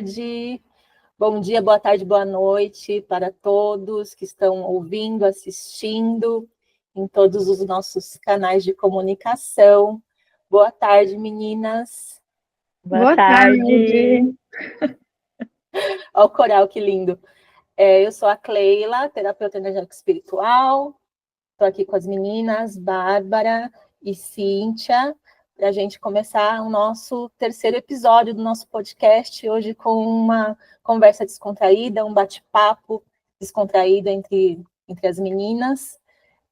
tarde. Bom dia, boa tarde, boa noite para todos que estão ouvindo, assistindo em todos os nossos canais de comunicação. Boa tarde, meninas. Boa tarde. Olha o coral, que lindo. Eu sou a Cleila, terapeuta energética espiritual. Estou aqui com as meninas, Bárbara e Cíntia, para a gente começar o nosso terceiro episódio do nosso podcast, hoje com uma conversa descontraída, um bate-papo descontraído entre as meninas,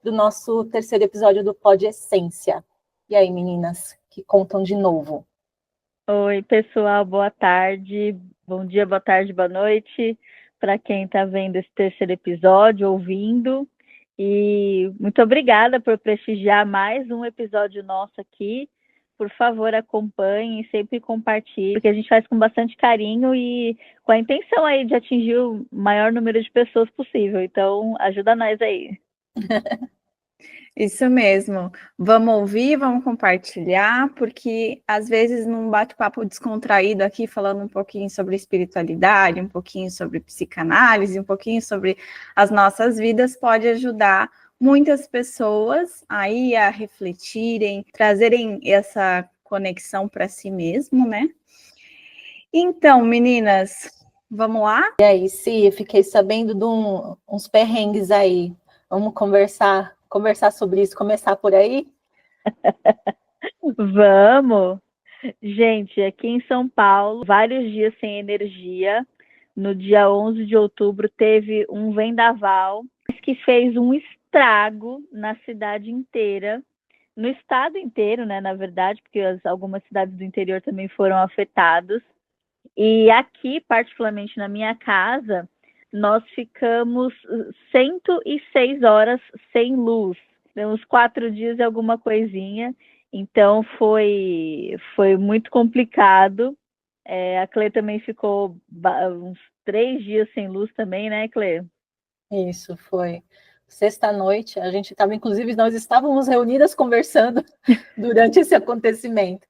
do nosso terceiro episódio do Pod Essência. E aí, meninas, que contam de novo? Oi, pessoal, boa tarde. Bom dia, boa tarde, boa noite para quem está vendo esse terceiro episódio, ouvindo. E muito obrigada por prestigiar mais um episódio nosso aqui. Por favor, acompanhem, sempre compartilhem, porque a gente faz com bastante carinho e com a intenção aí de atingir o maior número de pessoas possível. Então, ajuda nós aí. Isso mesmo. Vamos ouvir, vamos compartilhar, porque às vezes num bate-papo descontraído aqui, falando um pouquinho sobre espiritualidade, um pouquinho sobre psicanálise, um pouquinho sobre as nossas vidas, pode ajudar muitas pessoas aí a refletirem, trazerem essa conexão para si mesmo, né? Então, meninas, vamos lá? E aí, eu fiquei sabendo de uns perrengues aí. Vamos conversar sobre isso, começar por aí? Vamos! Gente, aqui em São Paulo, vários dias sem energia. No dia 11 de outubro teve um vendaval que fez um estrago na cidade inteira, no estado inteiro, né, na verdade, porque algumas cidades do interior também foram afetadas. E aqui, particularmente na minha casa, nós ficamos 106 horas sem luz. Uns 4 dias e alguma coisinha. Então, foi muito complicado. A Clê também ficou uns 3 dias sem luz também, né, Clê? Isso, foi sexta-noite. A gente estava, inclusive, nós estávamos reunidas conversando durante esse acontecimento.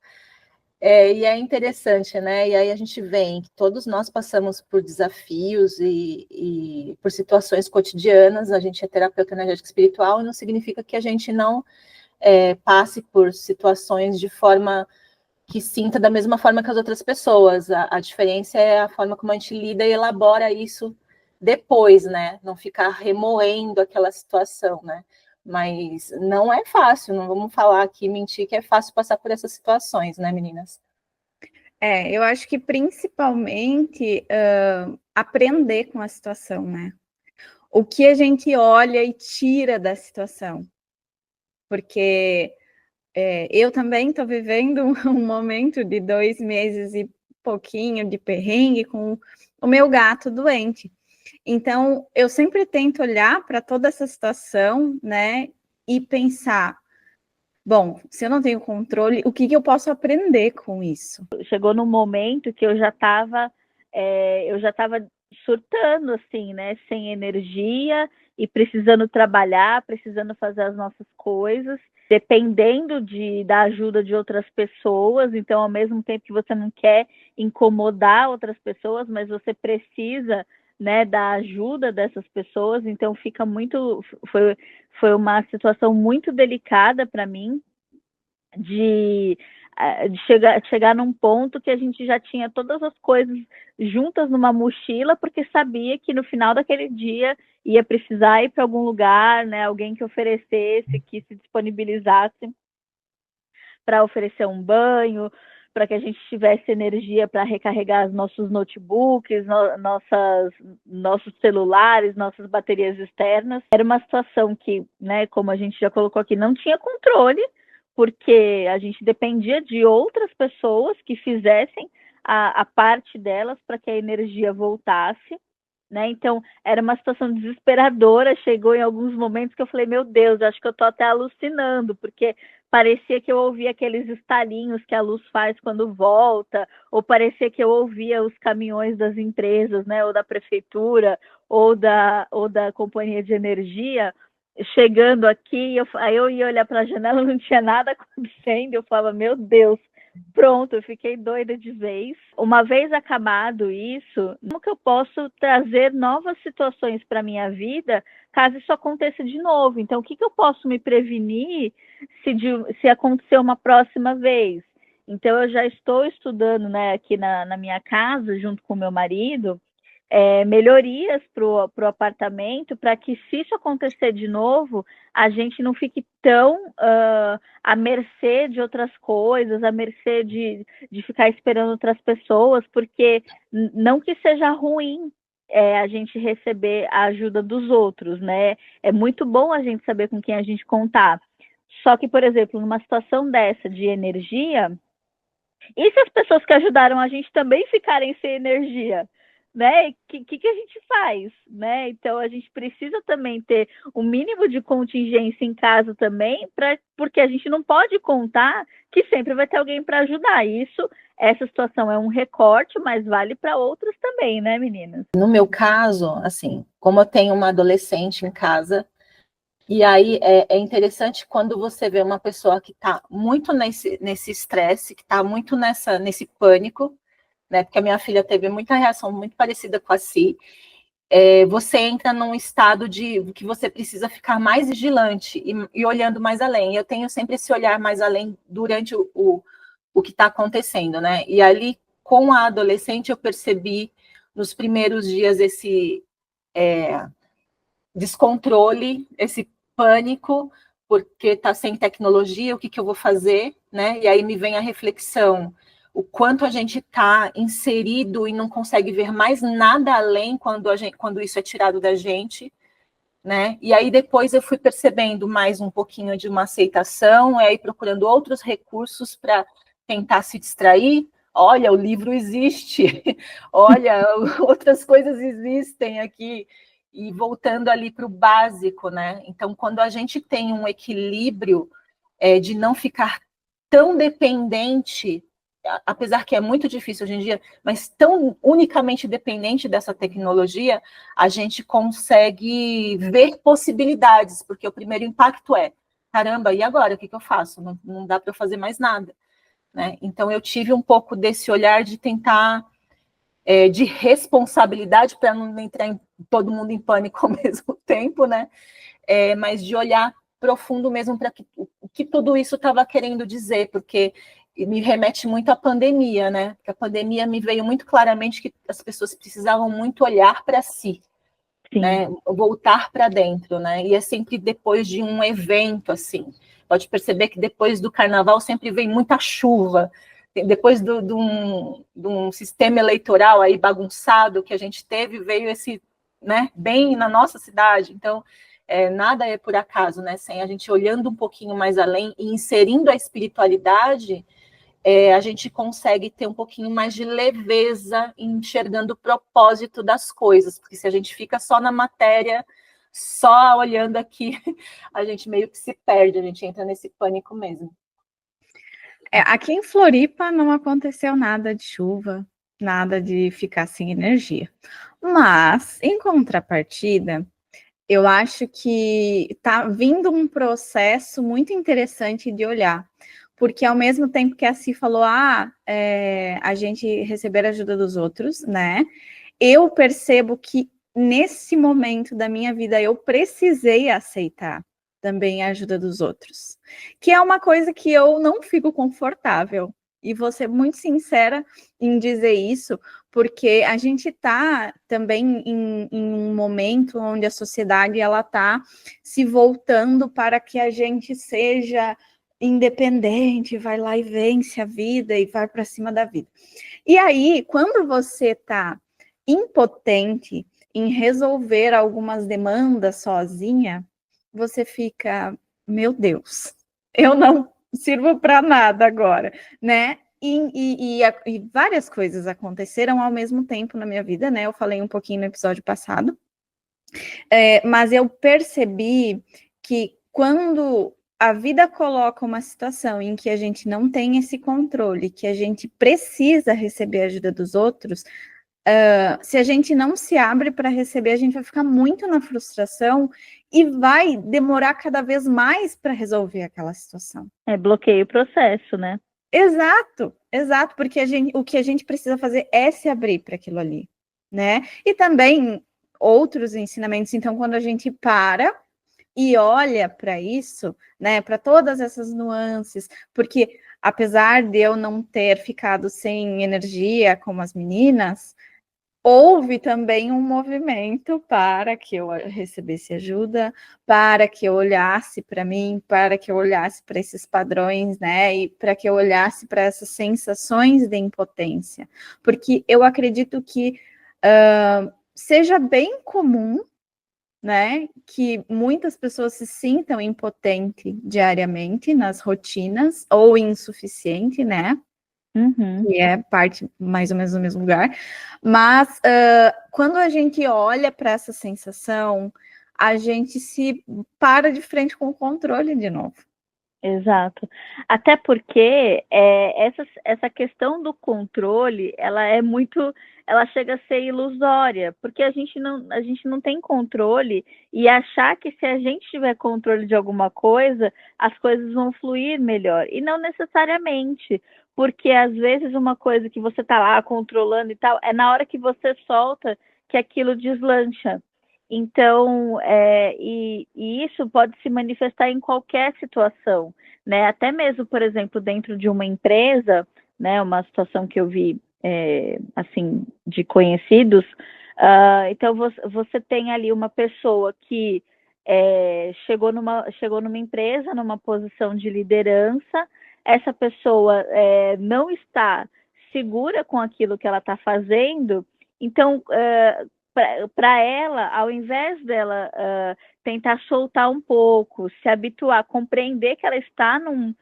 E é interessante, né? E aí a gente vê que todos nós passamos por desafios e por situações cotidianas. A gente é terapeuta energética espiritual e não significa que a gente não passe por situações de forma que sinta da mesma forma que as outras pessoas. A diferença é a forma como a gente lida e elabora isso depois, né? Não ficar remoendo aquela situação, né? Mas não é fácil, não vamos falar aqui, mentir que é fácil passar por essas situações, né, meninas? Eu acho que principalmente aprender com a situação, né? O que a gente olha e tira da situação. Porque eu também estou vivendo um momento de 2 meses e pouquinho de perrengue com o meu gato doente. Então, eu sempre tento olhar para toda essa situação, né? E pensar, bom, se eu não tenho controle, o que eu posso aprender com isso? Chegou num momento que eu já estava surtando, assim, né? Sem energia e precisando trabalhar, precisando fazer as nossas coisas, dependendo da ajuda de outras pessoas. Então, ao mesmo tempo que você não quer incomodar outras pessoas, mas você precisa, né, da ajuda dessas pessoas. Então, foi uma situação muito delicada para mim, de chegar num ponto que a gente já tinha todas as coisas juntas numa mochila, porque sabia que no final daquele dia ia precisar ir para algum lugar, né? Alguém que oferecesse, que se disponibilizasse para oferecer um banho, para que a gente tivesse energia para recarregar os nossos notebooks, nossos celulares, nossas baterias externas. Era uma situação que, né, como a gente já colocou aqui, não tinha controle, porque a gente dependia de outras pessoas que fizessem a parte delas para que a energia voltasse, né? Então, era uma situação desesperadora. Chegou em alguns momentos que eu falei, meu Deus, acho que eu estou até alucinando, porque parecia que eu ouvia aqueles estalinhos que a luz faz quando volta, ou parecia que eu ouvia os caminhões das empresas, né, ou da prefeitura, ou da companhia de energia, chegando aqui. Aí eu ia olhar para a janela, não tinha nada acontecendo, eu falava, meu Deus, Pronto, eu fiquei doida de vez. Uma vez acabado isso, como que eu posso trazer novas situações para minha vida caso isso aconteça de novo? Então, o que eu posso me prevenir se acontecer uma próxima vez? Então, eu já estou estudando, né, aqui na minha casa, junto com o meu marido, melhorias para o apartamento, para que, se isso acontecer de novo, a gente não fique tão à mercê de outras coisas, à mercê de ficar esperando outras pessoas, porque não que seja ruim a gente receber a ajuda dos outros, né? É muito bom a gente saber com quem a gente contar. Só que, por exemplo, numa situação dessa de energia, e se as pessoas que ajudaram a gente também ficarem sem energia? Né? O que a gente faz? Né? Então, a gente precisa também ter um mínimo de contingência em casa também, porque a gente não pode contar que sempre vai ter alguém para ajudar. Essa situação é um recorte, mas vale para outros também, né, meninas? No meu caso, assim, como eu tenho uma adolescente em casa, e aí é interessante quando você vê uma pessoa que está muito nesse estresse, que está muito nesse pânico, né? Porque a minha filha teve muita reação muito parecida com a Si. Você entra num estado de que você precisa ficar mais vigilante e olhando mais além. Eu tenho sempre esse olhar mais além durante o que está acontecendo, né? E ali, com a adolescente, eu percebi nos primeiros dias esse descontrole, esse pânico, porque está sem tecnologia, o que eu vou fazer, né? E aí me vem a reflexão, o quanto a gente está inserido e não consegue ver mais nada além quando isso é tirado da gente, né? E aí depois eu fui percebendo mais um pouquinho de uma aceitação, e aí procurando outros recursos para tentar se distrair. Olha, o livro existe, olha, outras coisas existem aqui, e voltando ali para o básico, né? Então, quando a gente tem um equilíbrio de não ficar tão dependente, apesar que é muito difícil hoje em dia, mas tão unicamente dependente dessa tecnologia, a gente consegue ver possibilidades, porque o primeiro impacto é, caramba, e agora? O que eu faço? Não dá para eu fazer mais nada, né? Então, eu tive um pouco desse olhar de tentar de responsabilidade, para não entrar todo mundo em pânico ao mesmo tempo, né? Mas de olhar profundo mesmo para o que tudo isso estava querendo dizer, porque me remete muito à pandemia, né? Porque a pandemia me veio muito claramente que as pessoas precisavam muito olhar para si, Sim. Né? Voltar para dentro, né? E é sempre depois de um evento, assim. Pode perceber que depois do carnaval sempre vem muita chuva, depois de um sistema eleitoral aí bagunçado que a gente teve, veio esse, né, bem na nossa cidade. Então, nada é por acaso, né? Sem a gente olhando um pouquinho mais além e inserindo a espiritualidade, a gente consegue ter um pouquinho mais de leveza enxergando o propósito das coisas, porque se a gente fica só na matéria, só olhando aqui, a gente meio que se perde, a gente entra nesse pânico mesmo. Aqui em Floripa não aconteceu nada de chuva, nada de ficar sem energia. Mas, em contrapartida, eu acho que está vindo um processo muito interessante de olhar. Porque ao mesmo tempo que a Si falou, a gente receber a ajuda dos outros, né? Eu percebo que nesse momento da minha vida eu precisei aceitar também a ajuda dos outros, que é uma coisa que eu não fico confortável. E vou ser muito sincera em dizer isso, porque a gente está também em um momento onde a sociedade ela está se voltando para que a gente seja independente, vai lá e vence a vida e vai para cima da vida. E aí, quando você está impotente em resolver algumas demandas sozinha, você fica, meu Deus, eu não sirvo para nada agora, né? E várias coisas aconteceram ao mesmo tempo na minha vida, né? Eu falei um pouquinho no episódio passado, mas eu percebi que quando a vida coloca uma situação em que a gente não tem esse controle, que a gente precisa receber a ajuda dos outros, se a gente não se abre para receber, a gente vai ficar muito na frustração e vai demorar cada vez mais para resolver aquela situação. Bloqueia o processo, né? Exato, porque o que a gente precisa fazer é se abrir para aquilo ali, né? E também outros ensinamentos. Então, quando a gente para e olha para isso, né, para todas essas nuances, porque apesar de eu não ter ficado sem energia como as meninas, houve também um movimento para que eu recebesse ajuda, para que eu olhasse para mim, para que eu olhasse para esses padrões, né? E para que eu olhasse para essas sensações de impotência. Porque eu acredito que seja bem comum, né? Que muitas pessoas se sintam impotentes diariamente nas rotinas, ou insuficiente, né? Que é parte mais ou menos do mesmo lugar, mas quando a gente olha para essa sensação, a gente se para de frente com o controle de novo. Exato. Até porque essa questão do controle, ela chega a ser ilusória, porque a gente não tem controle, e achar que se a gente tiver controle de alguma coisa, as coisas vão fluir melhor. E não necessariamente, porque às vezes uma coisa que você está lá controlando e tal, é na hora que você solta que aquilo deslancha. Então, e isso pode se manifestar em qualquer situação, né? Até mesmo, por exemplo, dentro de uma empresa, né? Uma situação que eu vi, assim, de conhecidos. Então, você tem ali uma pessoa que chegou numa empresa, numa posição de liderança. Essa pessoa não está segura com aquilo que ela está fazendo. Então, para ela, ao invés dela tentar soltar um pouco, se habituar, compreender que ela está num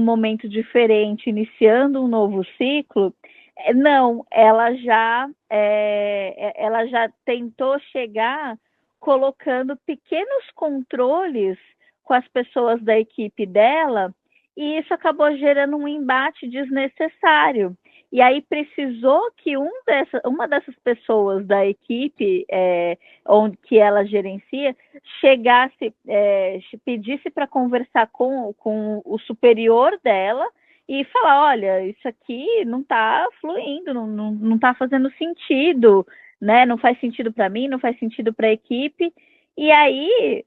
momento diferente, iniciando um novo ciclo, não, ela já tentou chegar colocando pequenos controles com as pessoas da equipe dela, e isso acabou gerando um embate desnecessário. E aí precisou que uma dessas pessoas da equipe que ela gerencia chegasse, pedisse para conversar com o superior dela e falar, olha, isso aqui não está fluindo, não está fazendo sentido, né? Não faz sentido para mim, não faz sentido para a equipe. E aí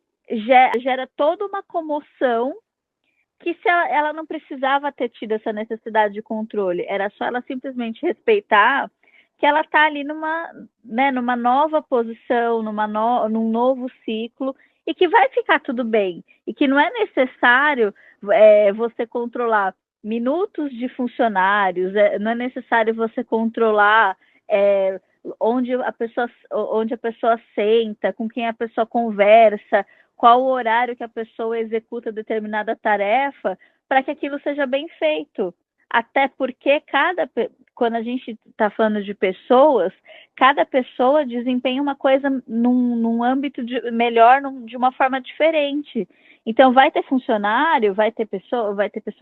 gera toda uma comoção, que se ela não precisava ter tido essa necessidade de controle, era só ela simplesmente respeitar que ela está ali numa nova posição, num novo ciclo, e que vai ficar tudo bem, e que não é necessário você controlar minutos de funcionários, não é necessário você controlar onde a pessoa senta, com quem a pessoa conversa, qual o horário que a pessoa executa determinada tarefa, para que aquilo seja bem feito. Até porque quando a gente está falando de pessoas, cada pessoa desempenha uma coisa num âmbito melhor, de uma forma diferente. Então, vai ter funcionário, vai ter pessoa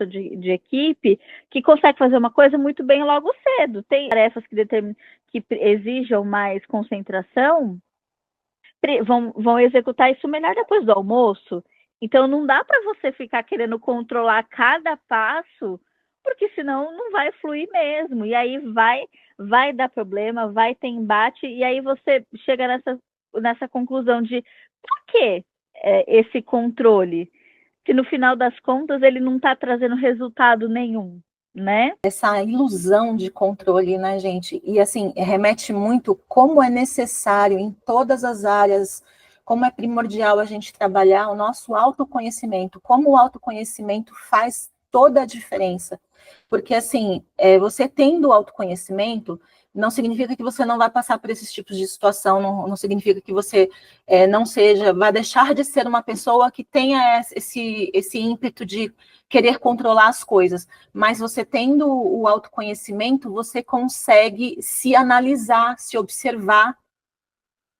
de equipe que consegue fazer uma coisa muito bem logo cedo. Tem tarefas que exijam mais concentração, vão executar isso melhor depois do almoço. Então, não dá para você ficar querendo controlar cada passo, porque senão não vai fluir mesmo. E aí vai dar problema, vai ter embate, e aí você chega nessa conclusão de por que esse controle? Se no final das contas ele não está trazendo resultado nenhum, né? Essa ilusão de controle, né, gente? E assim, remete muito como é necessário em todas as áreas, como é primordial a gente trabalhar o nosso autoconhecimento, como o autoconhecimento faz toda a diferença. Porque, assim, você tendo autoconhecimento, não significa que você não vai passar por esses tipos de situação, não significa que você vai deixar de ser uma pessoa que tenha esse ímpeto de querer controlar as coisas, mas você tendo o autoconhecimento, você consegue se analisar, se observar,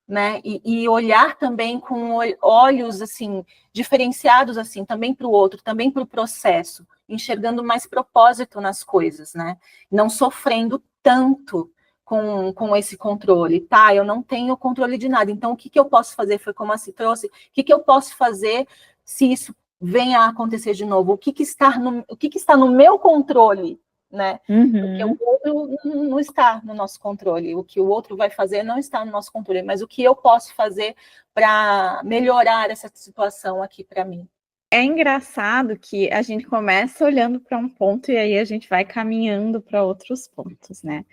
né, e olhar também com olhos, assim, diferenciados, assim, também para o outro, também para o processo, enxergando mais propósito nas coisas, né, não sofrendo tanto com esse controle, tá, eu não tenho controle de nada, então o que eu posso fazer, foi como a Cí trouxe, o que eu posso fazer se isso venha a acontecer de novo, o que está no meu controle, né? Porque Uhum. o outro não está no nosso controle, o que o outro vai fazer não está no nosso controle, mas o que eu posso fazer para melhorar essa situação aqui para mim. É engraçado que a gente começa olhando para um ponto e aí a gente vai caminhando para outros pontos, né?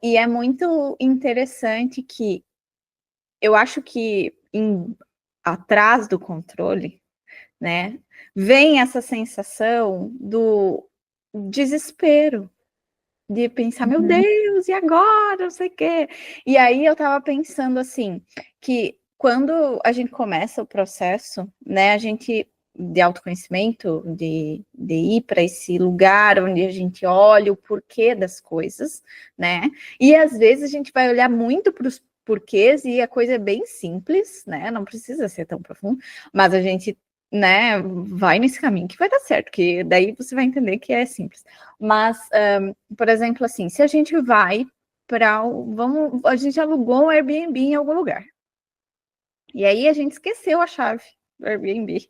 E é muito interessante que eu acho que atrás do controle, né, vem essa sensação do desespero, de pensar, meu Uhum. Deus, e agora? Não sei o quê. E aí eu estava pensando assim, que quando a gente começa o processo, né, a gente de autoconhecimento, de ir para esse lugar onde a gente olha o porquê das coisas, né? E às vezes a gente vai olhar muito para os porquês e a coisa é bem simples, né? Não precisa ser tão profundo, mas a gente, né, vai nesse caminho que vai dar certo, que daí você vai entender que é simples. Mas, por exemplo, assim, se a gente vai para a gente alugou um Airbnb em algum lugar. E aí a gente esqueceu a chave do Airbnb.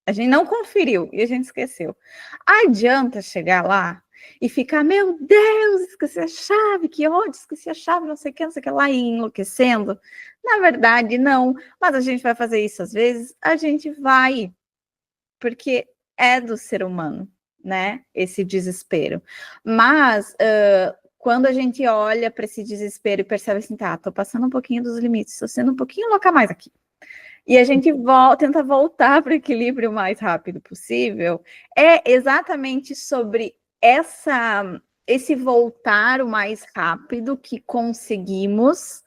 A gente não conferiu e a gente esqueceu. Adianta chegar lá e ficar, meu Deus, esqueci a chave, que ódio, esqueci a chave, não sei o que lá, e enlouquecendo. Na verdade, não. Mas a gente vai fazer isso às vezes? A gente vai, porque é do ser humano, né? Esse desespero. Mas quando a gente olha para esse desespero e percebe assim, tá, tô passando um pouquinho dos limites, tô sendo um pouquinho louca mais aqui. E a gente tenta voltar para o equilíbrio o mais rápido possível, é exatamente sobre esse voltar o mais rápido que conseguimos,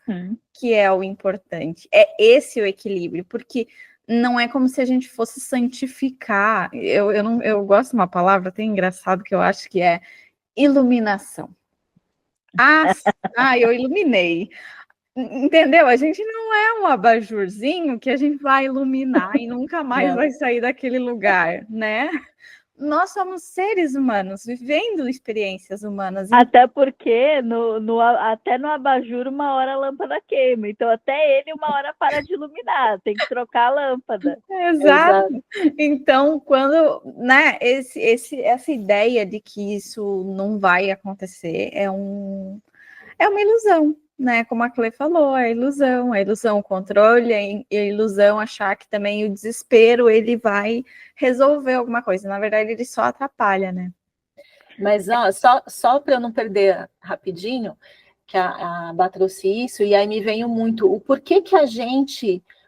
que é o importante. É esse o equilíbrio, porque não é como se a gente fosse santificar. Eu gosto de uma palavra até engraçado que eu acho que é iluminação. Eu iluminei. Entendeu? A gente não é um abajurzinho que a gente vai iluminar e nunca mais vai sair daquele lugar, né? Nós somos seres humanos, vivendo experiências humanas. Até porque até no abajur uma hora a lâmpada queima, então até ele uma hora para de iluminar, tem que trocar a lâmpada. Exato. Então, quando, né, essa ideia de que isso não vai acontecer é uma ilusão, né? Como a Clê falou, é a ilusão, o controle, a ilusão achar que também o desespero ele vai resolver alguma coisa. Na verdade, ele só atrapalha, né? Mas ó, só para eu não perder rapidinho, que a Bá trouxe isso, e aí me veio muito o porquê que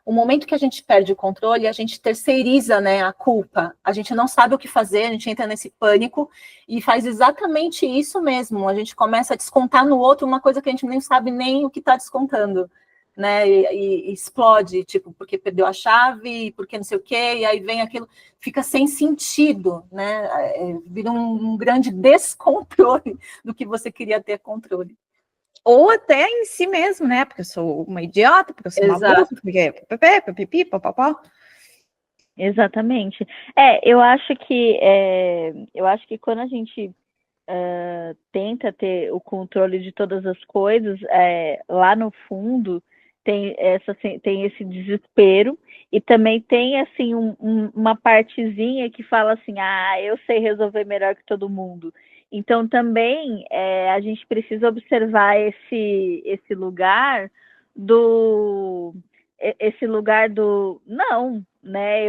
o momento que a gente perde o controle, a gente terceiriza, né, a culpa. A gente não sabe o que fazer, a gente entra nesse pânico e faz exatamente isso mesmo. A gente começa a descontar no outro uma coisa que a gente nem sabe nem o que está descontando, né? E explode, tipo, porque perdeu a chave, porque não sei o quê, e aí vem aquilo, fica sem sentido, né? Vira um grande descontrole do que você queria ter controle. Ou até em si mesmo, né? Porque eu sou uma idiota, porque eu sou uma burra, porque pipipi, papapá. Exatamente. Eu acho que quando a gente tenta ter o controle de todas as coisas, lá no fundo tem esse desespero e também tem assim uma partezinha que fala assim, eu sei resolver melhor que todo mundo. Então também a gente precisa observar esse lugar do não, né?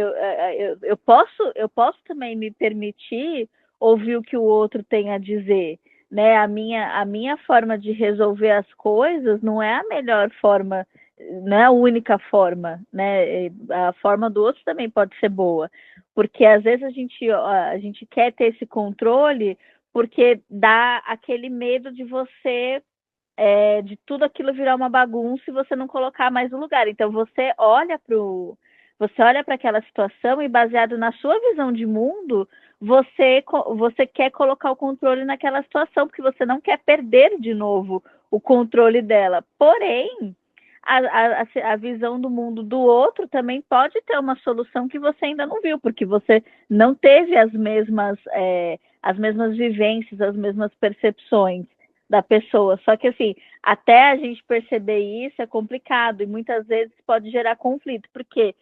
Eu posso também me permitir ouvir o que o outro tem a dizer, né? A minha forma de resolver as coisas não é a melhor forma, não é a única forma, né? A forma do outro também pode ser boa, porque às vezes a gente quer ter esse controle porque dá aquele medo de você de tudo aquilo virar uma bagunça e você não colocar mais no lugar. Então você olha para aquela situação e baseado na sua visão de mundo, você quer colocar o controle naquela situação, porque você não quer perder de novo o controle dela. Porém, a visão do mundo do outro também pode ter uma solução que você ainda não viu, porque você não teve as mesmas vivências, as mesmas percepções da pessoa. Só que assim, até a gente perceber isso é complicado e muitas vezes pode gerar conflito, porque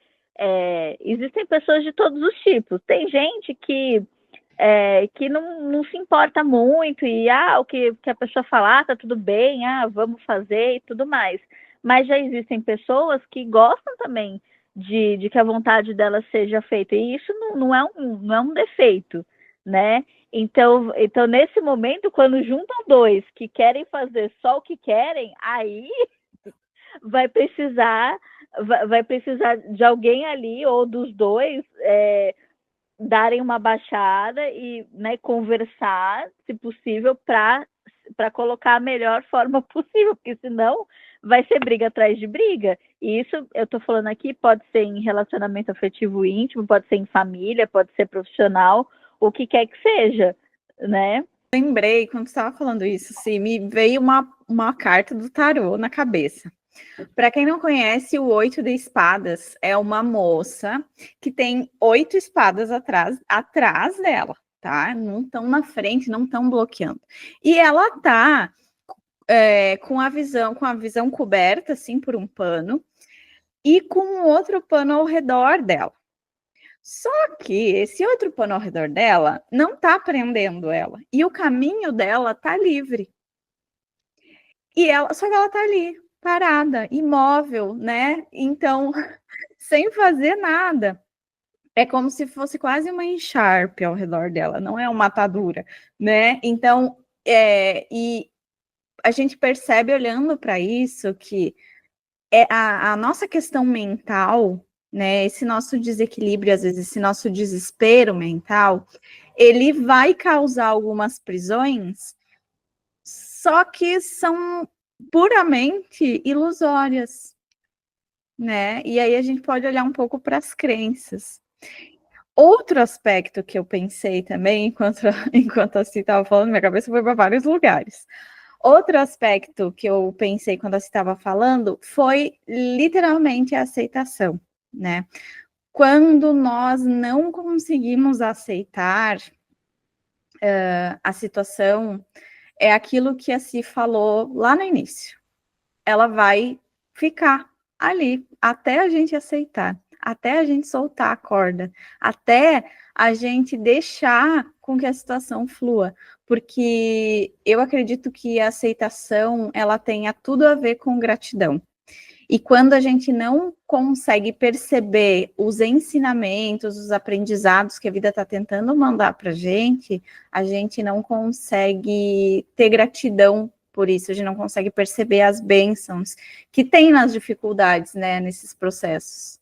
existem pessoas de todos os tipos. Tem gente que que não se importa muito, e o que a pessoa falar, tá tudo bem, vamos fazer e tudo mais. Mas já existem pessoas que gostam também de que a vontade delas seja feita, e isso não é um defeito, né? Então, nesse momento, quando juntam dois que querem fazer só o que querem, aí vai precisar de alguém ali, ou dos dois, darem uma baixada e, né, conversar, se possível, para colocar a melhor forma possível, porque senão vai ser briga atrás de briga. E isso, eu estou falando aqui, pode ser em relacionamento afetivo íntimo, pode ser em família, pode ser profissional, o que quer que seja, né? Lembrei, quando você estava falando isso, sim, me veio uma carta do tarô na cabeça. Para quem não conhece, o 8 de espadas é uma moça que tem 8 espadas atrás dela, tá? Não estão na frente, não estão bloqueando. E ela tá com a visão coberta, assim, por um pano, e com outro pano ao redor dela. Só que esse outro pano ao redor dela não tá prendendo ela. E o caminho dela tá livre. Só que ela tá ali, parada, imóvel, né? Então, sem fazer nada. É como se fosse quase uma encharpe ao redor dela, não é uma atadura, né? Então, e a gente percebe olhando para isso que a nossa questão mental, né? Esse nosso desequilíbrio, às vezes, esse nosso desespero mental, ele vai causar algumas prisões, só que são puramente ilusórias, né? E aí a gente pode olhar um pouco para as crenças. Outro aspecto que eu pensei também, enquanto a Cí estava falando, minha cabeça foi para vários lugares. Outro aspecto que eu pensei quando a Cí estava falando foi literalmente a aceitação, né? Quando nós não conseguimos aceitar a situação, é aquilo que a Cí falou lá no início. Ela vai ficar ali até a gente aceitar, até a gente soltar a corda, até a gente deixar com que a situação flua, porque eu acredito que a aceitação, ela tenha tudo a ver com gratidão. E quando a gente não consegue perceber os ensinamentos, os aprendizados que a vida está tentando mandar para a gente não consegue ter gratidão por isso, a gente não consegue perceber as bênçãos que tem nas dificuldades, né, nesses processos.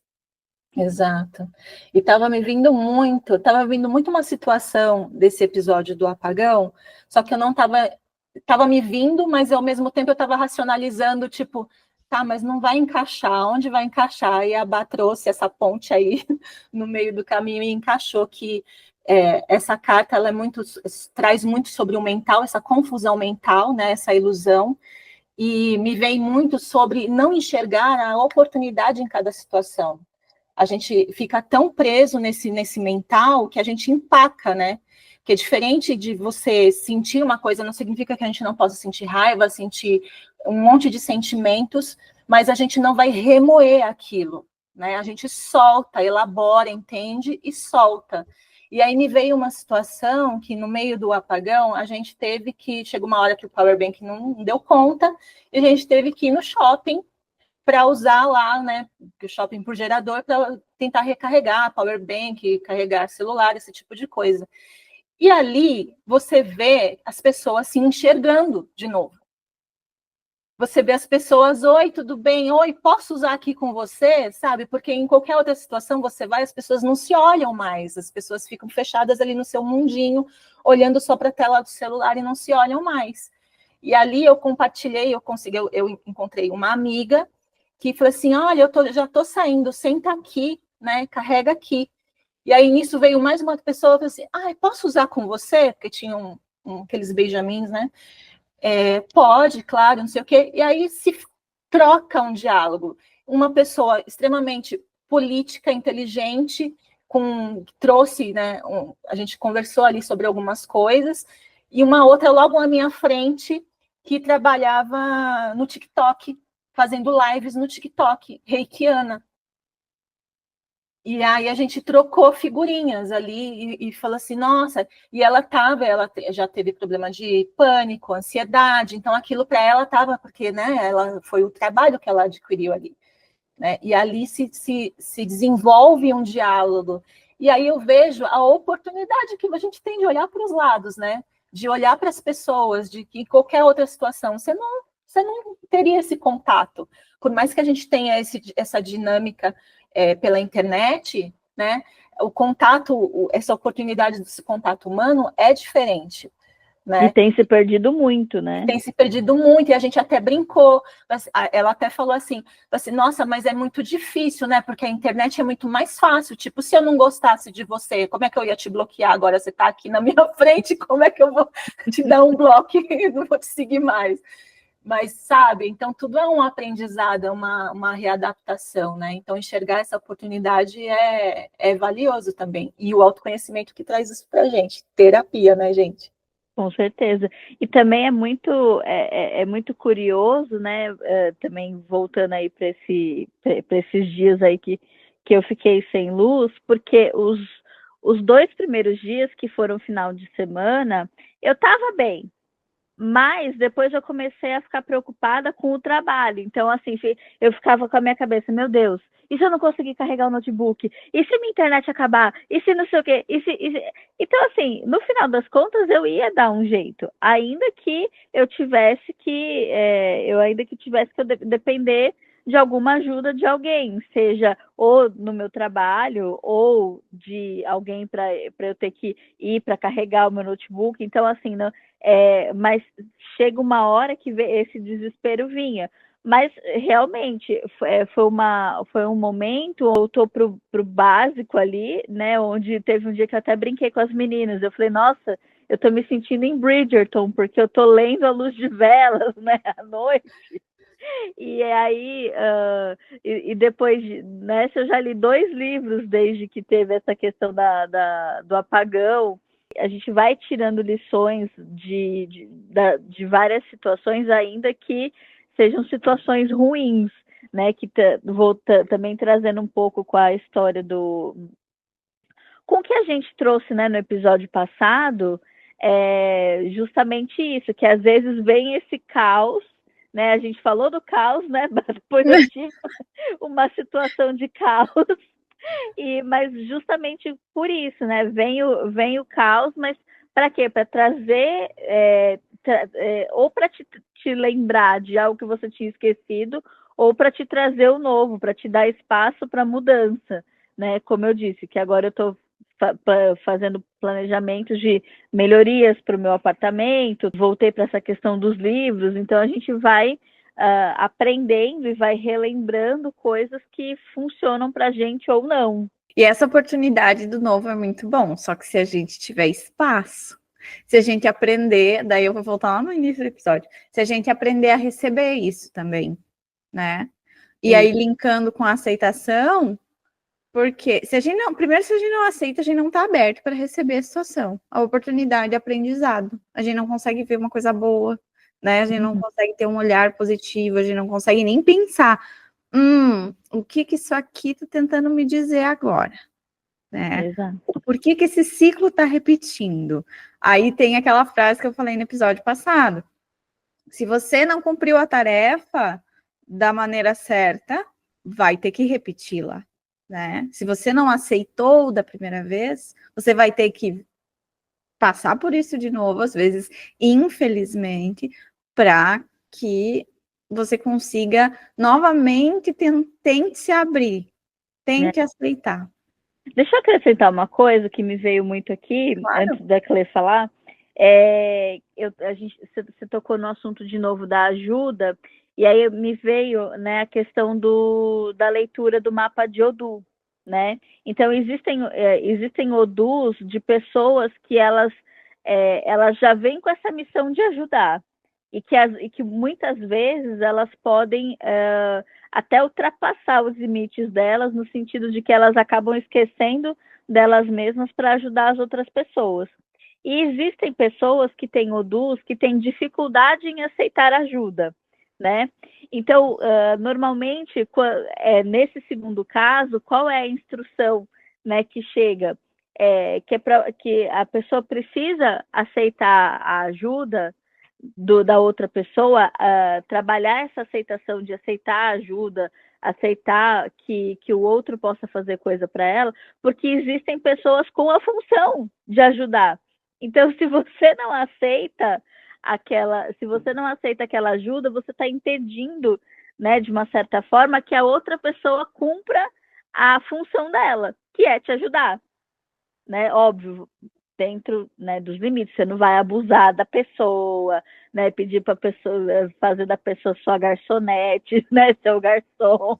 Exato. E estava vindo muito uma situação desse episódio do apagão, só que eu não estava me vindo, mas ao mesmo tempo eu estava racionalizando, tipo, tá, mas não vai encaixar, onde vai encaixar? E a Bá trouxe essa ponte aí no meio do caminho e encaixou que essa carta ela traz muito sobre o mental, essa confusão mental, né, essa ilusão, e me vem muito sobre não enxergar a oportunidade em cada situação. A gente fica tão preso nesse mental que a gente empaca, né? Que é diferente de você sentir uma coisa, não significa que a gente não possa sentir raiva, sentir um monte de sentimentos, mas a gente não vai remoer aquilo, né? A gente solta, elabora, entende e solta. E aí me veio uma situação que no meio do apagão a gente teve que, chegou uma hora que o powerbank não deu conta, e a gente teve que ir no shopping para usar lá, né, o shopping por gerador, para tentar recarregar power bank, carregar celular, esse tipo de coisa. E ali você vê as pessoas se enxergando de novo. Você vê as pessoas, oi, tudo bem? Oi, posso usar aqui com você? Sabe? Porque em qualquer outra situação você vai, as pessoas não se olham mais, as pessoas ficam fechadas ali no seu mundinho, olhando só para a tela do celular e não se olham mais. E ali eu compartilhei, eu encontrei uma amiga que falou assim, olha, já estou saindo, senta aqui, né, carrega aqui. E aí, nisso, veio mais uma pessoa, falou assim, posso usar com você? Porque tinha aqueles beijamins, né? Pode, claro, não sei o quê. E aí se troca um diálogo. Uma pessoa extremamente política, inteligente, trouxe, né, a gente conversou ali sobre algumas coisas, e uma outra logo na minha frente, que trabalhava no TikTok, fazendo lives no TikTok, reikiana. E aí a gente trocou figurinhas ali e falou assim, nossa, e ela já teve problema de pânico, ansiedade, então aquilo para ela estava, porque né, ela foi o trabalho que ela adquiriu ali. Né? E ali se desenvolve um diálogo. E aí eu vejo a oportunidade que a gente tem de olhar para os lados, né? De olhar para as pessoas, de que em qualquer outra situação você não teria esse contato. Por mais que a gente tenha essa dinâmica pela internet, né? O contato, essa oportunidade desse contato humano é diferente. Né? E tem se perdido muito, né? Tem se perdido muito, e a gente até brincou. Ela até falou assim, nossa, mas é muito difícil, né? Porque a internet é muito mais fácil. Tipo, se eu não gostasse de você, como é que eu ia te bloquear? Agora você está aqui na minha frente, como é que eu vou te dar um bloco e não vou te seguir mais? Mas, sabe, então tudo é um aprendizado, é uma readaptação, né? Então, enxergar essa oportunidade é valioso também. E o autoconhecimento que traz isso pra gente. Terapia, né, gente? Com certeza. E também é muito curioso, né? Também voltando aí para esses dias aí que eu fiquei sem luz, porque os 2 primeiros dias, que foram final de semana, eu estava bem. Mas depois eu comecei a ficar preocupada com o trabalho. Então, assim, eu ficava com a minha cabeça, meu Deus, e se eu não conseguir carregar o notebook? E se minha internet acabar? E se não sei o quê? Então, assim, no final das contas, eu ia dar um jeito. Ainda que eu tivesse que depender de alguma ajuda de alguém, seja ou no meu trabalho, ou de alguém para eu ter que ir para carregar o meu notebook. Então, assim, não, mas chega uma hora que esse desespero vinha. Mas realmente foi um momento, voltou pro básico ali, né? Onde teve um dia que eu até brinquei com as meninas. Eu falei, nossa, eu tô me sentindo em Bridgerton, porque eu tô lendo à luz de velas, né, à noite. E aí, e depois, né, se eu já li 2 livros desde que teve essa questão do apagão, a gente vai tirando lições de várias situações, ainda que sejam situações ruins, né, que vou também trazendo um pouco com a história com o que a gente trouxe, né, no episódio passado, justamente isso, que às vezes vem esse caos, né? A gente falou do caos, né? Depois eu tive uma situação de caos, mas justamente por isso, né? Vem o caos, mas para quê? Para trazer, ou para te lembrar de algo que você tinha esquecido, ou para te trazer o novo, para te dar espaço para mudança, né? Como eu disse, que agora eu estou fazendo planejamentos de melhorias para o meu apartamento, voltei para essa questão dos livros, então a gente vai aprendendo e vai relembrando coisas que funcionam para a gente ou não. E essa oportunidade do novo é muito bom, só que se a gente tiver espaço, se a gente aprender, daí eu vou voltar lá no início do episódio, se a gente aprender a receber isso também, né? E aí, linkando com a aceitação, porque se a gente não aceita, a gente não está aberto para receber a situação, a oportunidade de aprendizado. A gente não consegue ver uma coisa boa, né? A gente não consegue ter um olhar positivo, a gente não consegue nem pensar, o que isso aqui está tentando me dizer agora, né? Exato. Por que esse ciclo está repetindo? Aí tem aquela frase que eu falei no episódio passado. Se você não cumpriu a tarefa da maneira certa, vai ter que repeti-la, né? Se você não aceitou da primeira vez, você vai ter que passar por isso de novo, às vezes, infelizmente, para que você consiga novamente tente se abrir, tente aceitar. Deixa eu acrescentar uma coisa que me veio muito aqui, claro, antes da Clê falar. Você tocou no assunto de novo da ajuda, e aí me veio, né, a questão da leitura do mapa de Odu, né? Então, existem Odus de pessoas que elas já vêm com essa missão de ajudar, e que muitas vezes elas podem até ultrapassar os limites delas, no sentido de que elas acabam esquecendo delas mesmas para ajudar as outras pessoas. E existem pessoas que têm Odus que têm dificuldade em aceitar ajuda, né? Então, normalmente, nesse segundo caso, qual é a instrução, né, que chega? Que a pessoa precisa aceitar a ajuda da outra pessoa, trabalhar essa aceitação de aceitar a ajuda, aceitar que o outro possa fazer coisa para ela, porque existem pessoas com a função de ajudar. Então, se você não aceita aquela ajuda, você está impedindo, né, de uma certa forma, que a outra pessoa cumpra a função dela, que é te ajudar, né? Óbvio, dentro, né, dos limites. Você não vai abusar da pessoa, né, pedir para a pessoa, fazer da pessoa sua garçonete, né, seu garçom.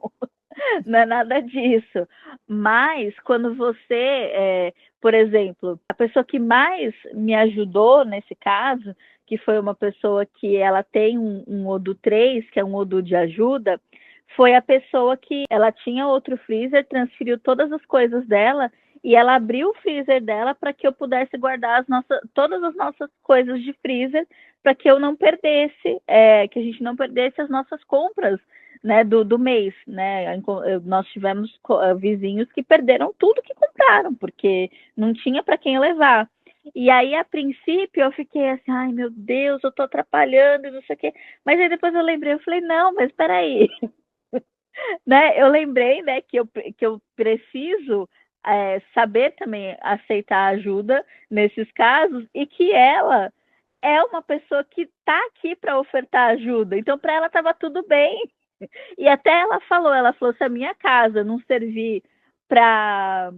Não é nada disso. Mas quando você, por exemplo, a pessoa que mais me ajudou nesse caso, que foi uma pessoa que ela tem um Odoo 3, que é um Odoo de ajuda, foi a pessoa que ela tinha outro freezer, transferiu todas as coisas dela e ela abriu o freezer dela para que eu pudesse guardar todas as nossas coisas de freezer, para que eu não perdesse, que a gente não perdesse as nossas compras, né, do mês, né? Nós tivemos vizinhos que perderam tudo que compraram, porque não tinha para quem levar. E aí, a princípio, eu fiquei assim, ai meu Deus, eu tô atrapalhando e não sei o quê. Mas aí depois eu lembrei, eu falei, não, mas peraí. Né? Eu lembrei, né, que eu preciso saber também aceitar ajuda nesses casos e que ela é uma pessoa que está aqui para ofertar ajuda. Então, para ela estava tudo bem. E até ela falou, se a minha casa não servir para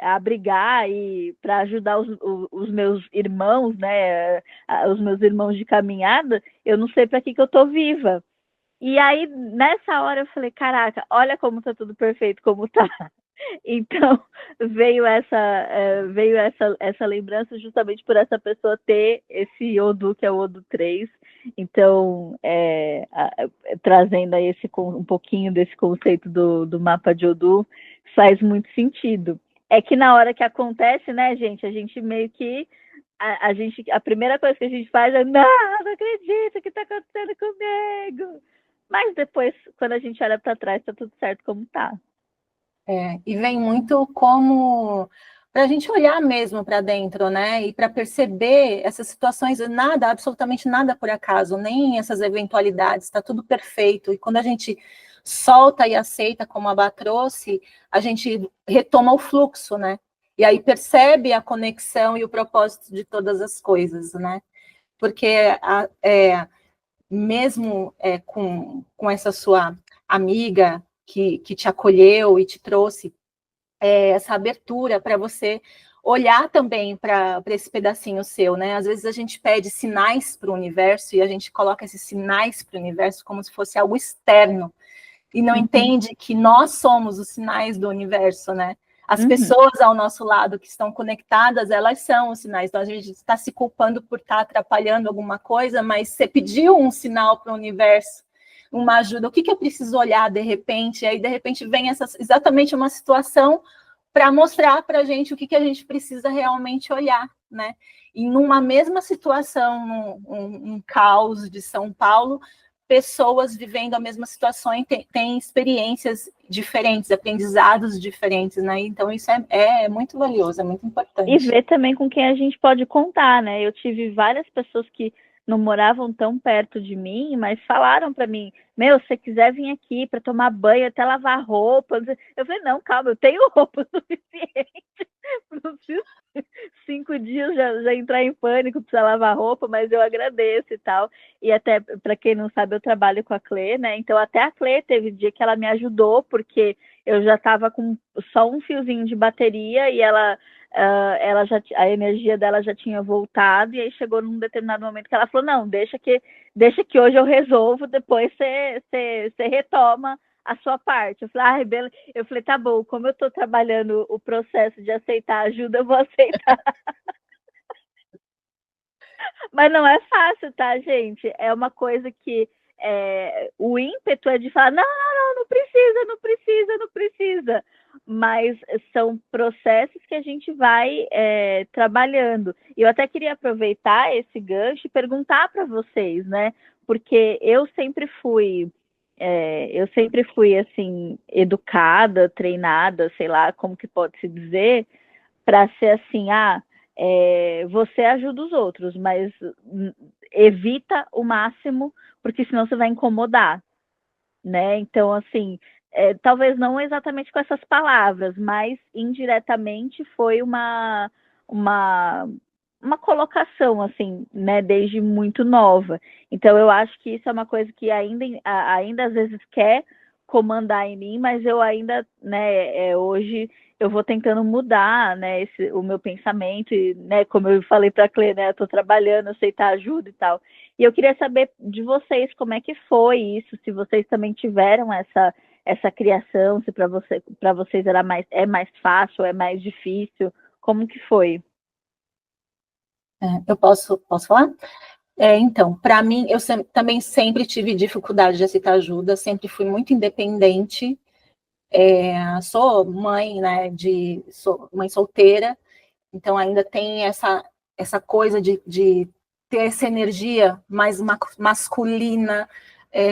abrigar e para ajudar os meus irmãos, né, os meus irmãos de caminhada, eu não sei para que eu estou viva. E aí, nessa hora, eu falei, caraca, olha como tá tudo perfeito, como tá. Então, veio essa lembrança justamente por essa pessoa ter esse Odoo, que é o Odoo 3. Então, trazendo aí um pouquinho desse conceito do mapa de Odoo, faz muito sentido. É que na hora que acontece, né, gente, a gente meio que a primeira coisa que a gente faz é não acredito que está acontecendo comigo. Mas depois, quando a gente olha para trás, tá tudo certo como tá. E vem muito como para a gente olhar mesmo para dentro, né? E para perceber essas situações, nada, absolutamente nada por acaso, nem essas eventualidades, está tudo perfeito. E quando a gente solta e aceita, como a Bá trouxe, a gente retoma o fluxo, né? E aí percebe a conexão e o propósito de todas as coisas, né? Porque mesmo com essa sua amiga que te acolheu e te trouxe essa abertura para você olhar também para esse pedacinho seu, né? Às vezes a gente pede sinais para o universo e a gente coloca esses sinais para o universo como se fosse algo externo e não entende que nós somos os sinais do universo, né? As pessoas ao nosso lado que estão conectadas, elas são os sinais. Então, a gente está se culpando por estar atrapalhando alguma coisa, mas você pediu um sinal para o universo, uma ajuda. O que eu preciso olhar de repente? E aí, de repente, vem exatamente uma situação para mostrar para a gente o que a gente precisa realmente olhar, né? E numa mesma situação, um caos de São Paulo, pessoas vivendo a mesma situação e têm experiências diferentes, aprendizados diferentes, né? Então, isso é muito valioso, é muito importante. E ver também com quem a gente pode contar, né? Eu tive várias pessoas que não moravam tão perto de mim, mas falaram para mim, meu, se você quiser vir aqui para tomar banho, até lavar roupa. Eu falei, não, calma, eu tenho roupa suficiente. Não preciso 5 dias já entrar em pânico, precisar lavar roupa, mas eu agradeço e tal. E até, para quem não sabe, eu trabalho com a Clê, né? Então até a Clê teve dia que ela me ajudou, porque eu já estava com só um fiozinho de bateria e a energia dela já tinha voltado, e aí chegou num determinado momento que ela falou, não, deixa que hoje eu resolvo, depois você retoma a sua parte. Eu falei, eu falei, tá bom, como eu estou trabalhando o processo de aceitar ajuda, eu vou aceitar. Mas não é fácil, tá, gente? É uma coisa que o ímpeto é de falar, não precisa, não precisa, não precisa. Mas são processos que a gente vai trabalhando. E eu até queria aproveitar esse gancho e perguntar para vocês, né? porque eu sempre fui assim, educada, treinada, sei lá como que pode se dizer, para ser assim, você ajuda os outros, mas evita o máximo, porque senão você vai incomodar, né? Então, assim, talvez não exatamente com essas palavras, mas indiretamente foi uma, uma colocação, assim, né, desde muito nova. Então, eu acho que isso é uma coisa que ainda às vezes quer comandar em mim, mas eu ainda, né, hoje eu vou tentando mudar, né, o meu pensamento, e, né, como eu falei para a Clê, né, eu estou trabalhando, aceitar ajuda e tal. E eu queria saber de vocês como é que foi isso, se vocês também tiveram essa criação, se para vocês é mais fácil, é mais difícil, como que foi? Eu posso falar? Então, para mim, eu também sempre tive dificuldade de aceitar ajuda, sempre fui muito independente. Sou mãe, né, sou mãe solteira, então ainda tem essa coisa de ter essa energia mais masculina,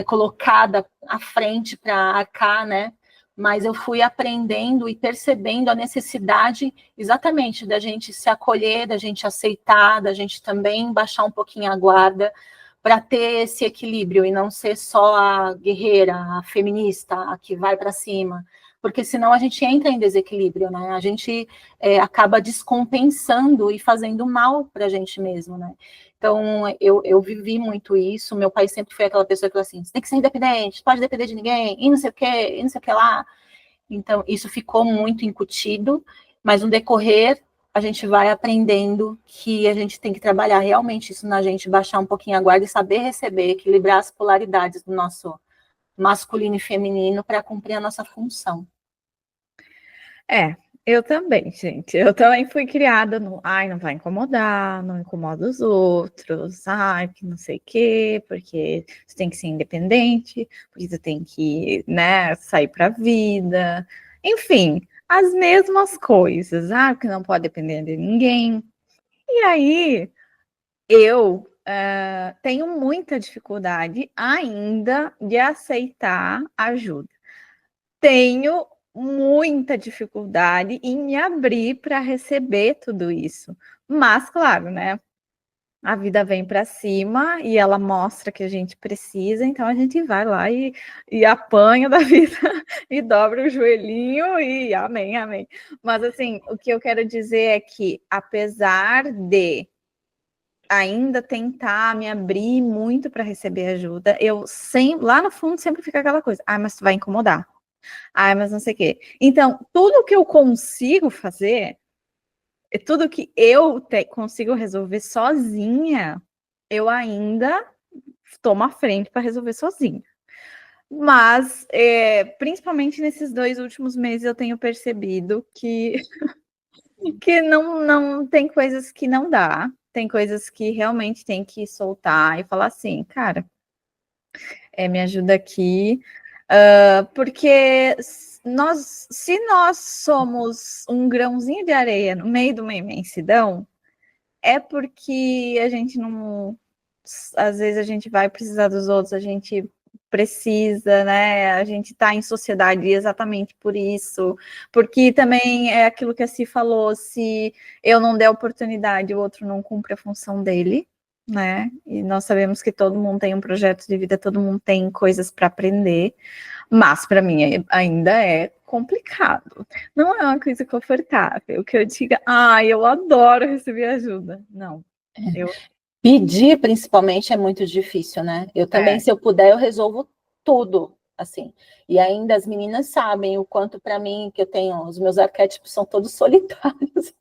colocada à frente para arcar, né? Mas eu fui aprendendo e percebendo a necessidade exatamente da gente se acolher, da gente aceitar, da gente também baixar um pouquinho a guarda para ter esse equilíbrio e não ser só a guerreira, a feminista, a que vai para cima, porque senão a gente entra em desequilíbrio, né? A gente acaba descompensando e fazendo mal para a gente mesmo, né? Então, eu vivi muito isso. Meu pai sempre foi aquela pessoa que falou assim: você tem que ser independente, não pode depender de ninguém, e não sei o quê, e não sei o que lá. Então, isso ficou muito incutido, mas no decorrer, a gente vai aprendendo que a gente tem que trabalhar realmente isso na gente, baixar um pouquinho a guarda e saber receber, equilibrar as polaridades do nosso masculino e feminino para cumprir a nossa função. Eu também, gente. Eu também fui criada no, não vai incomodar, não incomoda os outros, que não sei o quê, porque você tem que ser independente, porque você tem que, né, sair pra vida. Enfim, as mesmas coisas, porque não pode depender de ninguém. E aí, eu tenho muita dificuldade ainda de aceitar ajuda. Tenho muita dificuldade em me abrir para receber tudo isso. Mas, claro, né? A vida vem para cima e ela mostra que a gente precisa, então a gente vai lá e apanha da vida e dobra o joelhinho e amém, amém. Mas, assim, o que eu quero dizer é que, apesar de ainda tentar me abrir muito para receber ajuda, eu sempre, lá no fundo, sempre fica aquela coisa: mas tu vai incomodar. Mas não sei o quê. Então, tudo que eu consigo fazer, tudo que eu consigo resolver sozinha, eu ainda tomo a frente para resolver sozinha. Mas, principalmente nesses 2 últimos meses, eu tenho percebido que, que não tem coisas que não dá, tem coisas que realmente tem que soltar e falar assim, cara, me ajuda aqui, porque se nós somos um grãozinho de areia no meio de uma imensidão, é porque a gente não. Às vezes a gente vai precisar dos outros, a gente precisa, né? A gente está em sociedade exatamente por isso, porque também é aquilo que a Si falou: se eu não der oportunidade, o outro não cumpre a função dele, né? E nós sabemos que todo mundo tem um projeto de vida, todo mundo tem coisas para aprender, mas para mim ainda é complicado. Não é uma coisa confortável que eu diga, eu adoro receber ajuda. Não. Pedir, principalmente, é muito difícil, né? Eu também, se eu puder, eu resolvo tudo, assim. E ainda as meninas sabem o quanto para mim, que eu tenho, os meus arquétipos são todos solitários.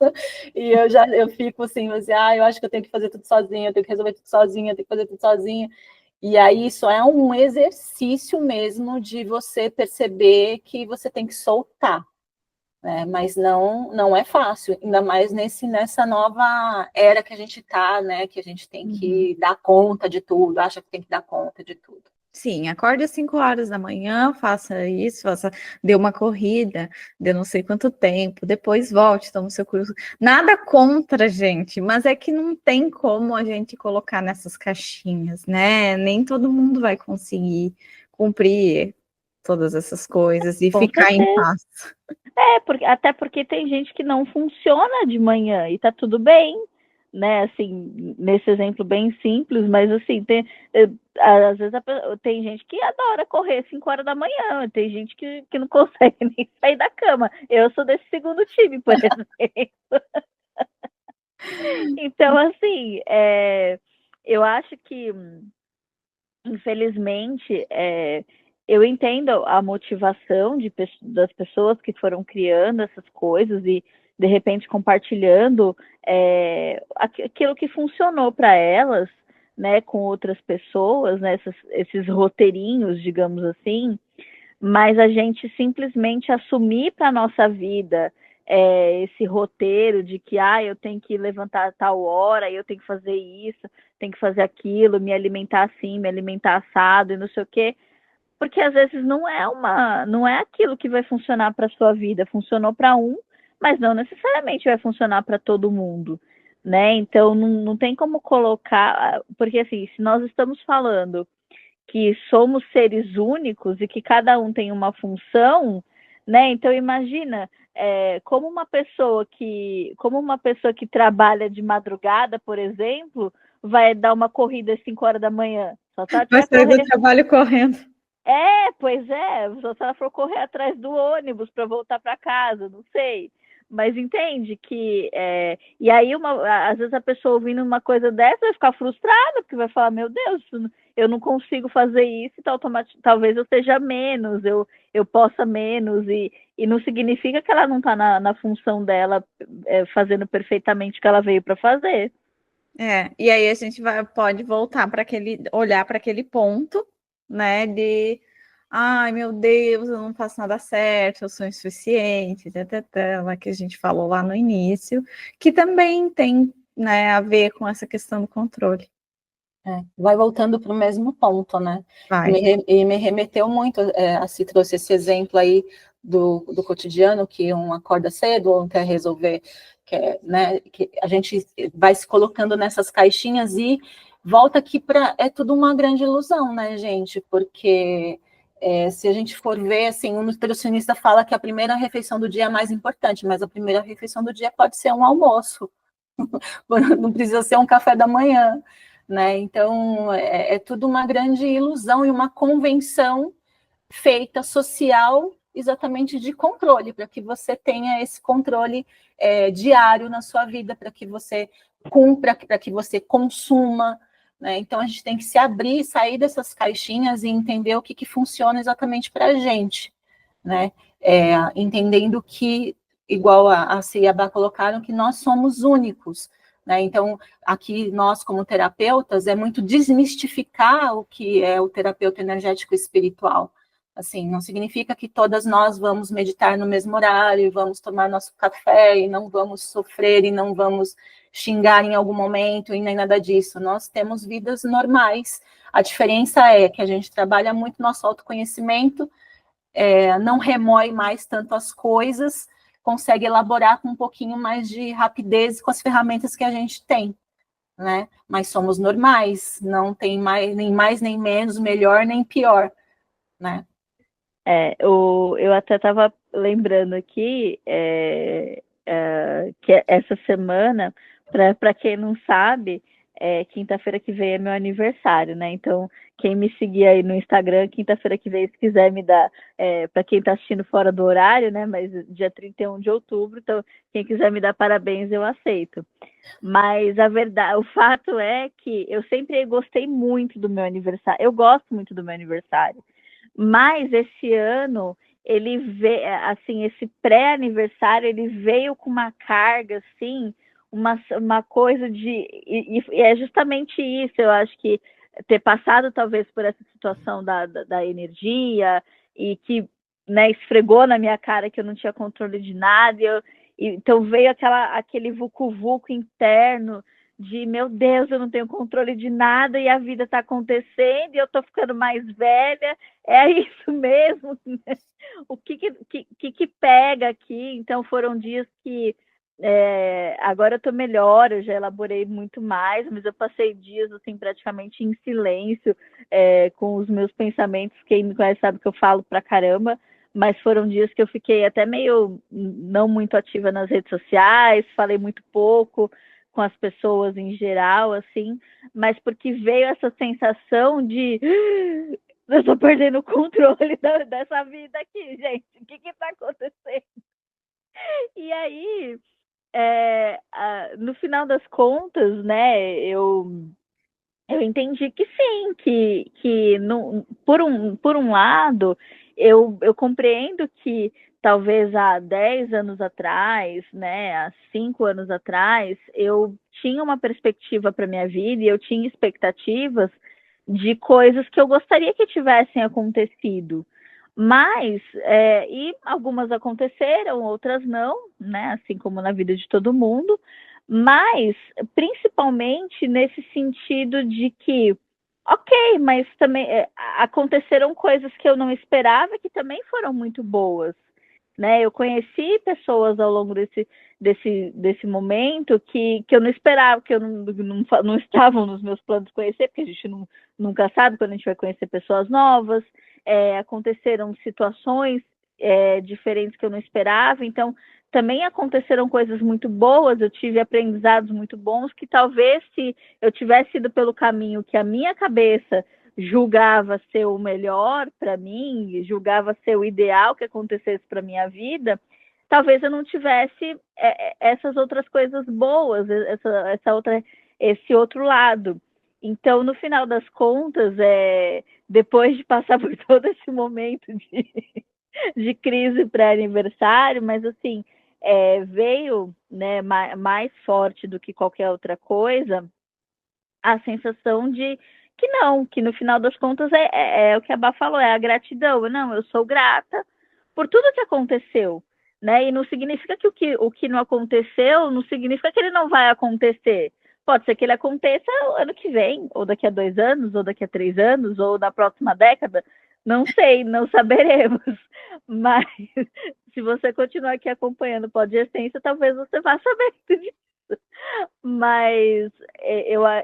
E eu fico assim, eu acho que eu tenho que fazer tudo sozinha, eu tenho que resolver tudo sozinha, eu tenho que fazer tudo sozinha. E aí isso é um exercício mesmo de você perceber que você tem que soltar. Mas não é fácil, ainda mais nessa nova era que a gente está, né? Que a gente tem que dar conta de tudo, acha que tem que dar conta de tudo. Sim, acorde às 5 horas da manhã, faça isso, dê uma corrida, dê não sei quanto tempo, depois volte, tome seu curso. Nada contra, gente, mas é que não tem como a gente colocar nessas caixinhas, né? Nem todo mundo vai conseguir cumprir todas essas coisas e Com ficar em certeza. paz. Até porque tem gente que não funciona de manhã e tá tudo bem, né? Assim, nesse exemplo bem simples, mas assim, às vezes tem gente que adora correr 5 horas da manhã, tem gente que não consegue nem sair da cama. Eu sou desse segundo time, por exemplo. Então, assim, eu acho que, infelizmente, eu entendo a motivação das pessoas que foram criando essas coisas e, de repente, compartilhando aquilo que funcionou para elas, né, com outras pessoas, né, esses roteirinhos, digamos assim, mas a gente simplesmente assumir para a nossa vida esse roteiro de que eu tenho que levantar a tal hora, eu tenho que fazer isso, tenho que fazer aquilo, me alimentar assim, me alimentar assado e não sei o quê, porque às vezes não é aquilo que vai funcionar para a sua vida, funcionou para um, mas não necessariamente vai funcionar para todo mundo, né? Então não tem como colocar, porque assim, se nós estamos falando que somos seres únicos e que cada um tem uma função, né? Então imagina como uma pessoa que trabalha de madrugada, por exemplo, vai dar uma corrida às 5 horas da manhã. Só se ela Vai tiver sair do correr. trabalho correndo. Pois é, só se ela for correr atrás do ônibus para voltar para casa, não sei. Mas entende que. E aí, às vezes, a pessoa ouvindo uma coisa dessa vai ficar frustrada, porque vai falar: Meu Deus, eu não consigo fazer isso, então talvez eu seja menos, eu possa menos. E não significa que ela não está na função dela fazendo perfeitamente o que ela veio para fazer. E aí a gente pode voltar para olhar para aquele ponto, né? De ai meu Deus, eu não faço nada certo, eu sou insuficiente, lá que a gente falou lá no início, que também tem, né, a ver com essa questão do controle. Vai voltando para o mesmo ponto, né? Vai. E me remeteu muito, assim, trouxe esse exemplo aí do cotidiano, que um acorda cedo, ou quer resolver, né, que a gente vai se colocando nessas caixinhas e volta aqui para... É tudo uma grande ilusão, né, gente? Porque se a gente for ver, assim, um nutricionista fala que a primeira refeição do dia é a mais importante, mas a primeira refeição do dia pode ser um almoço, não precisa ser um café da manhã, né? Então, é tudo uma grande ilusão e uma convenção feita social exatamente de controle, para que você tenha esse controle diário na sua vida, para que você cumpra, para que você consuma, né? Então, a gente tem que se abrir, sair dessas caixinhas e entender o que funciona exatamente para a gente, né? Entendendo que, igual a Cia e a Bá colocaram, que nós somos únicos, né? Então, aqui nós, como terapeutas, é muito desmistificar o que é o terapeuta energético espiritual. Assim, não significa que todas nós vamos meditar no mesmo horário, vamos tomar nosso café e não vamos sofrer e não vamos xingar em algum momento e nem nada disso. Nós temos vidas normais. A diferença é que a gente trabalha muito nosso autoconhecimento, não remói mais tanto as coisas, consegue elaborar com um pouquinho mais de rapidez com as ferramentas que a gente tem, né? Mas somos normais, não tem mais nem menos, melhor nem pior, né? Eu até estava lembrando aqui que essa semana, para quem não sabe, quinta-feira que vem é meu aniversário, né? Então, quem me seguir aí no Instagram, quinta-feira que vem, se quiser me dar, para quem está assistindo fora do horário, né? Mas dia 31 de outubro, então, quem quiser me dar parabéns, eu aceito. Mas a verdade, o fato é que eu sempre gostei muito do meu aniversário. Eu gosto muito do meu aniversário. Mas esse ano ele veio, assim, esse pré-aniversário ele veio com uma carga, assim, uma coisa de... E é justamente isso, eu acho que ter passado talvez por essa situação da energia e que, né, esfregou na minha cara que eu não tinha controle de nada, então veio aquele vucu-vucu interno de, meu Deus, eu não tenho controle de nada e a vida está acontecendo e eu estou ficando mais velha, é isso mesmo? O que pega aqui? Então, foram dias que agora eu estou melhor, eu já elaborei muito mais, mas eu passei dias assim, praticamente em silêncio, com os meus pensamentos. Quem me conhece sabe que eu falo pra caramba, mas foram dias que eu fiquei até meio não muito ativa nas redes sociais, falei muito pouco com as pessoas em geral, assim, mas porque veio essa sensação de eu estou perdendo o controle dessa vida aqui, gente, o que está acontecendo? E aí, no final das contas, né, eu entendi que sim, que não, por um lado, eu compreendo que talvez há 10 anos atrás, né, há 5 anos atrás, eu tinha uma perspectiva para minha vida e eu tinha expectativas de coisas que eu gostaria que tivessem acontecido. Mas, e algumas aconteceram, outras não, né, assim como na vida de todo mundo, mas principalmente nesse sentido de que, ok, mas também aconteceram coisas que eu não esperava que também foram muito boas, né? Eu conheci pessoas ao longo desse momento que eu não esperava, que eu não estavam nos meus planos de conhecer, porque a gente nunca sabe quando a gente vai conhecer pessoas novas. Aconteceram situações diferentes que eu não esperava, então também aconteceram coisas muito boas, eu tive aprendizados muito bons, que talvez se eu tivesse ido pelo caminho que a minha cabeça julgava ser o melhor para mim, julgava ser o ideal que acontecesse para minha vida, talvez eu não tivesse essas outras coisas boas, esse outro lado. Então, no final das contas, depois de passar por todo esse momento de crise pré-aniversário, mas assim, veio, né, mais forte do que qualquer outra coisa, a sensação de que no final das contas é o que a Bá falou, é a gratidão. Não, eu sou grata por tudo que aconteceu, né? E não significa que o que não aconteceu, não significa que ele não vai acontecer. Pode ser que ele aconteça ano que vem, ou daqui a 2 anos, ou daqui a 3 anos, ou na próxima década. Não sei, não saberemos. Mas se você continuar aqui acompanhando o Pod de Essência, talvez você vá saber disso. Mas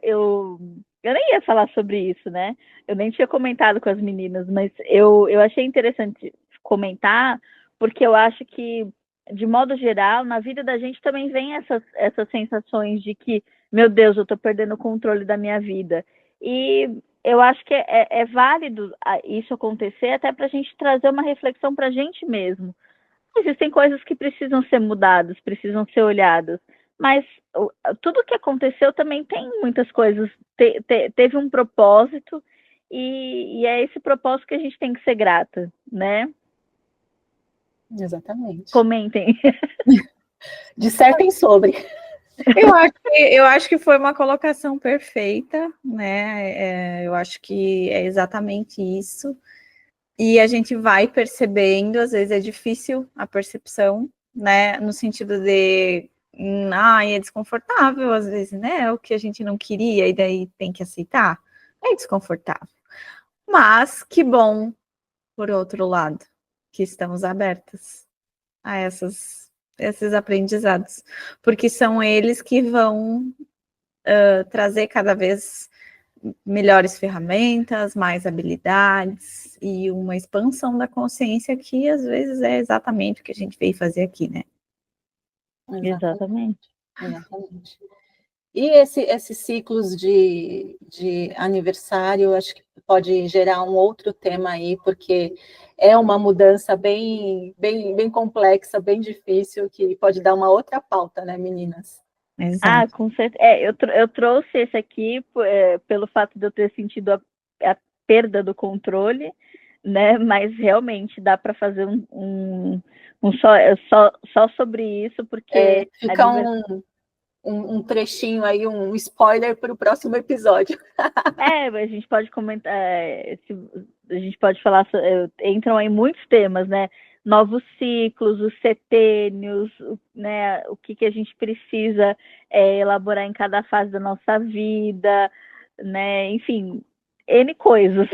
eu nem ia falar sobre isso, né? Eu nem tinha comentado com as meninas, mas eu achei interessante comentar, porque eu acho que, de modo geral, na vida da gente também vem essas sensações de que, meu Deus, eu tô perdendo o controle da minha vida. E eu acho que é válido isso acontecer até para a gente trazer uma reflexão para a gente mesmo. Existem coisas que precisam ser mudadas, precisam ser olhadas, mas tudo que aconteceu também tem muitas coisas, teve um propósito, e é esse propósito que a gente tem que ser grata, né? Exatamente. Comentem. Dissertem sobre. Eu acho que foi uma colocação perfeita, né? Eu acho que é exatamente isso. E a gente vai percebendo, às vezes é difícil a percepção, né? No sentido de, é desconfortável, às vezes, né? É o que a gente não queria e daí tem que aceitar. É desconfortável. Mas que bom, por outro lado, que estamos abertas a esses aprendizados, porque são eles que vão trazer cada vez melhores ferramentas, mais habilidades e uma expansão da consciência que às vezes é exatamente o que a gente veio fazer aqui, né? Exatamente. E esses ciclos de aniversário, acho que pode gerar um outro tema aí, porque é uma mudança bem complexa, bem difícil, que pode dar uma outra pauta, né, meninas? Exato. Com certeza. Eu trouxe esse aqui pelo fato de eu ter sentido a perda do controle, né? Mas realmente dá para fazer um só sobre isso, porque fica um trechinho aí, um spoiler para o próximo episódio. A gente pode comentar, a gente pode falar, entram aí muitos temas, né? novos ciclos, os setênios, né, o que a gente precisa elaborar em cada fase da nossa vida, né, enfim, N coisas.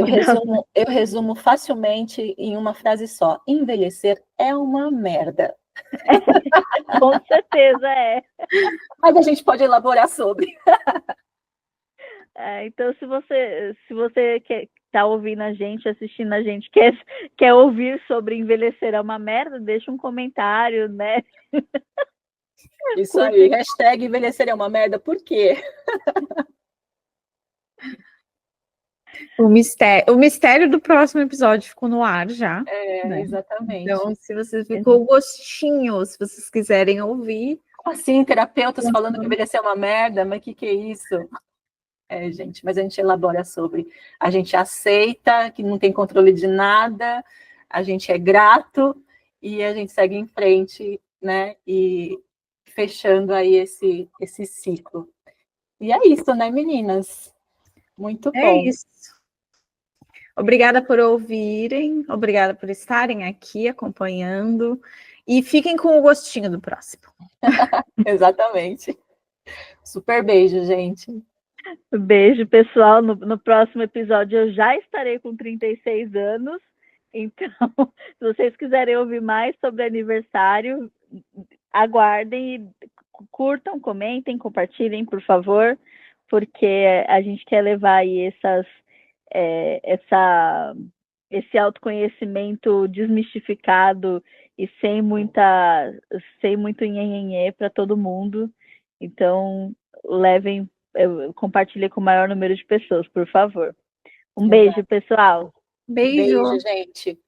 Eu resumo facilmente em uma frase só: envelhecer é uma merda. Com certeza é. Mas a gente pode elaborar sobre. Então, se você está ouvindo a gente, assistindo a gente, quer ouvir sobre envelhecer é uma merda, deixa um comentário, né? Isso aí, hashtag envelhecer é uma merda, por quê? O mistério do próximo episódio ficou no ar já. Né? Exatamente. Então, se você ficou gostinho, se vocês quiserem ouvir. Assim, terapeutas falando que envelhecer é uma merda, mas que é isso? Gente, mas a gente elabora sobre. A gente aceita que não tem controle de nada, a gente é grato e a gente segue em frente, né? E fechando aí esse ciclo. E é isso, né, meninas? Muito bom. É isso. Obrigada por ouvirem, obrigada por estarem aqui acompanhando e fiquem com o gostinho do próximo. Exatamente. Super beijo, gente. Beijo, pessoal. No próximo episódio eu já estarei com 36 anos. Então, se vocês quiserem ouvir mais sobre aniversário, aguardem e curtam, comentem, compartilhem, por favor, porque a gente quer levar aí esse autoconhecimento desmistificado e sem muito nhenhenhê para todo mundo. Então, compartilhe com o maior número de pessoas, por favor. Um beijo, pessoal. Beijo, gente.